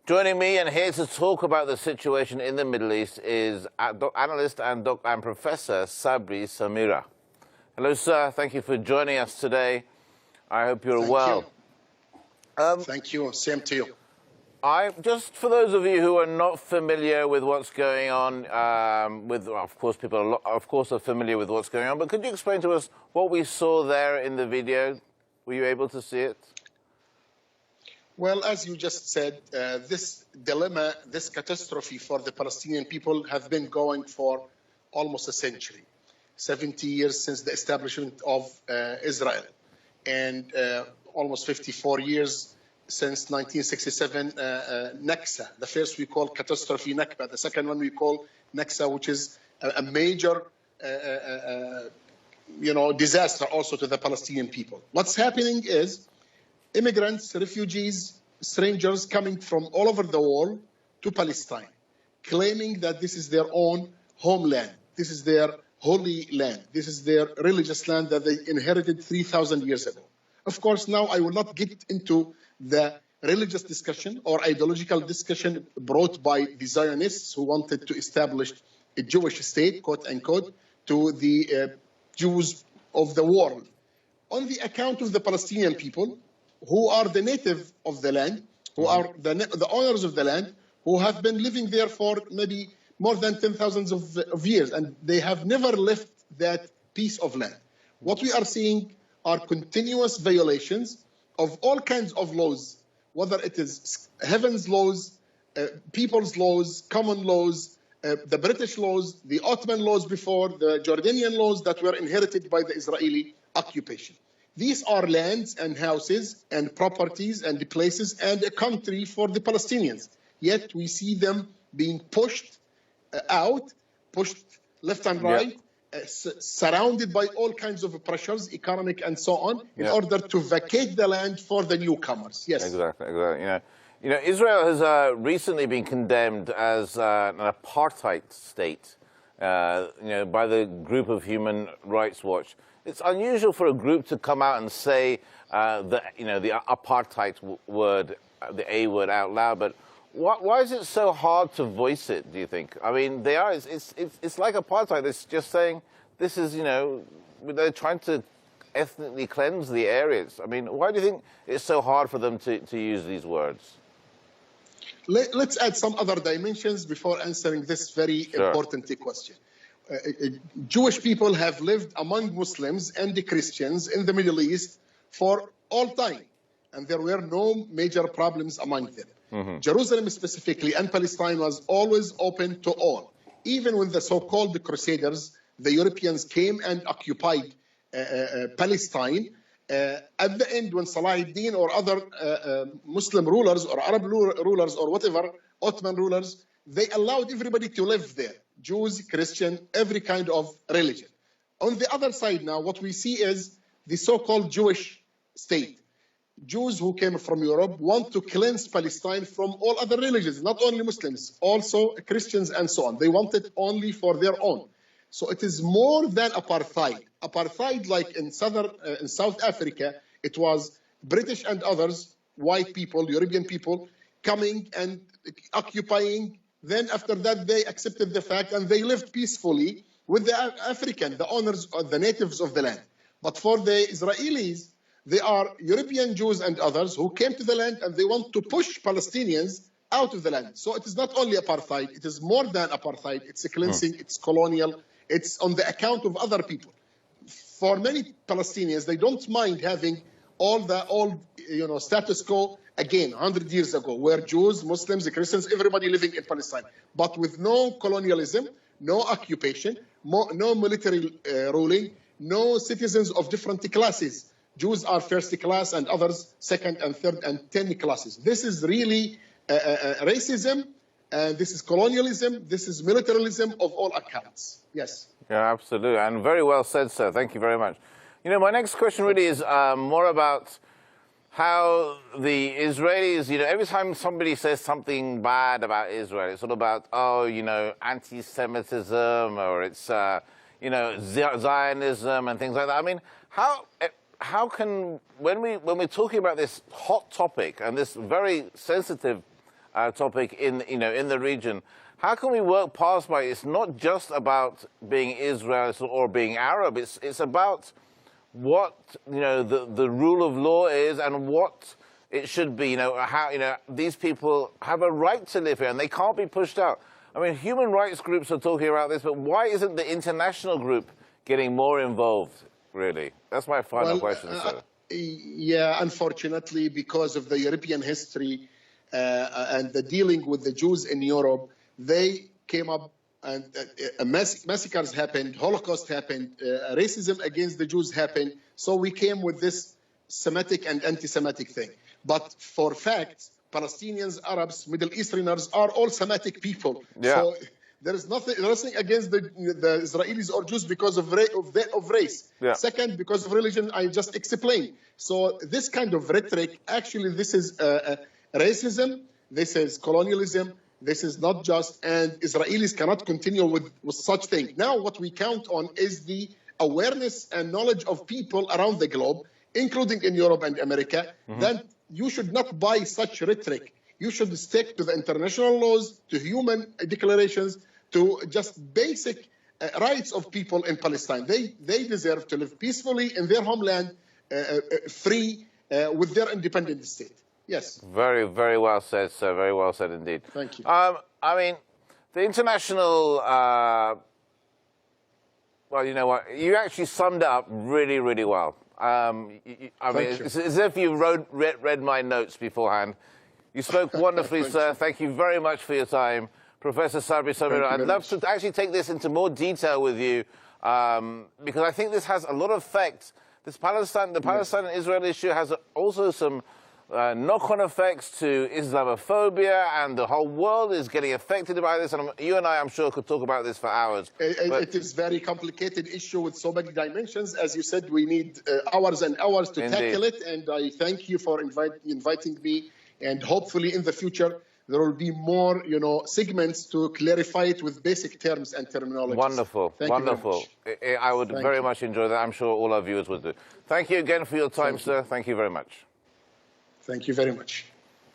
Joining me and here to talk about the situation in the Middle East is analyst and Professor Sabri Samirah. Hello, sir. Thank you for joining us today. I hope you're well. Thank you. Same to you. Just for those of you who are not familiar with what's going on, of course, people are familiar with what's going on, but could you explain to us what we saw there in the video? Were you able to see it? Well, as you just said, this dilemma, this catastrophe for the Palestinian people have been going for almost a century, 70 years since the establishment of Israel, and almost 54 years since 1967 Naksa. The first we call catastrophe Nakba, the second one we call Naksa, which is a major disaster also to the Palestinian people. What's happening is immigrants, refugees, strangers coming from all over the world to Palestine, claiming that this is their own homeland. This is their holy land. This is their religious land that they inherited 3,000 years ago. Of course, now I will not get into the religious discussion or ideological discussion brought by the Zionists who wanted to establish a Jewish state, quote unquote, to the Jews of the world. On the account of the Palestinian people, who are the native of the land, who are the owners of the land, who have been living there for maybe more than 10,000 of years, and they have never left that piece of land. What we are seeing are continuous violations of all kinds of laws, whether it is heaven's laws, people's laws, common laws, the British laws, the Ottoman laws before, the Jordanian laws that were inherited by the Israeli occupation. These are lands and houses and properties and places and a country for the Palestinians. Yet we see them being pushed out, pushed left and right, surrounded by all kinds of pressures, economic and so on, in order to vacate the land for the newcomers. Yes. Exactly. You know, Israel has recently been condemned as an apartheid state, by the group of Human Rights Watch. It's unusual for a group to come out and say the apartheid word, the A word out loud, but why is it so hard to voice it, do you think? I mean, it's like apartheid. It's just saying this is, they're trying to ethnically cleanse the areas. I mean, why do you think it's so hard for them to use these words? Let's add some other dimensions before answering this very important question. Jewish people have lived among Muslims and the Christians in the Middle East for all time, and there were no major problems among them. Jerusalem specifically and Palestine was always open to all. Even when the so-called Crusaders, the Europeans, came and occupied Palestine, at the end when Salah ad-Din or other Muslim rulers or Arab rulers or whatever, Ottoman rulers, they allowed everybody to live there. Jews, Christian, every kind of religion. On the other side now, what we see is the so-called Jewish state. Jews who came from Europe want to cleanse Palestine from all other religions, not only Muslims, also Christians and so on. They want it only for their own. So it is more than apartheid. Apartheid, like in South Africa, it was British and others, white people, European people, coming and occupying. Then after that, they accepted the fact and they lived peacefully with the African, the owners or the natives of the land. But for the Israelis, they are European Jews and others who came to the land and they want to push Palestinians out of the land. So it is not only apartheid, it is more than apartheid. It's a cleansing, it's colonial, it's on the account of other people. For many Palestinians, they don't mind having all the old, status quo again, 100 years ago, where Jews, Muslims, Christians, everybody living in Palestine, but with no colonialism, no occupation, no military ruling, no citizens of different classes. Jews are first class and others second and third and 10 classes. This is really racism, and this is colonialism, this is militarism of all accounts. Yes. Yeah, absolutely. And very well said, sir. Thank you very much. My next question really is more about how the Israelis, every time somebody says something bad about Israel, it's all about, anti-Semitism or it's, Zionism and things like that. I mean, how can, when we're talking about this hot topic and this very sensitive topic in the region. How can we work past by it? It's not just about being Israel or being Arab. It's about what the rule of law is and what it should be. How these people have a right to live here and they can't be pushed out. I mean, human rights groups are talking about this, but why isn't the international group getting more involved? Really, that's my final question, sir. Yeah, unfortunately, because of the European history and the dealing with the Jews in Europe, they came up and massacres happened, Holocaust happened, racism against the Jews happened. So we came with this Semitic and anti-Semitic thing. But for facts, Palestinians, Arabs, Middle Easterners are all Semitic people. Yeah. So there is nothing against the Israelis or Jews because of race. Yeah. Second, because of religion, I just explained. So this kind of rhetoric, actually, this is racism, this is colonialism, this is not just, and Israelis cannot continue with such thing. Now what we count on is the awareness and knowledge of people around the globe, including in Europe and America, that you should not buy such rhetoric. You should stick to the international laws, to human declarations, to just basic rights of people in Palestine. They deserve to live peacefully in their homeland, free, with their independent state. Yes. Very, very well said, sir. Very well said indeed. Thank you. I mean, the international, well, you know what? You actually summed it up really, really well. I mean, it's as if you read my notes beforehand. You spoke wonderfully, sir. Thank you very much for your time. Professor Sabri Samirah, I'd love to actually take this into more detail with you because I think this has a lot of effect. The Palestine and Israel issue has also some knock-on effects to Islamophobia, and the whole world is getting affected by this. And you and I, I'm sure, could talk about this for hours. It is a very complicated issue with so many dimensions. As you said, we need hours and hours to tackle it. And I thank you for inviting me. And hopefully, in the future, there will be more, segments to clarify it with basic terms and terminology. Wonderful, wonderful. I would very much enjoy that. I'm sure all our viewers would do. Thank you again for your time, sir. Thank you very much. Thank you very much.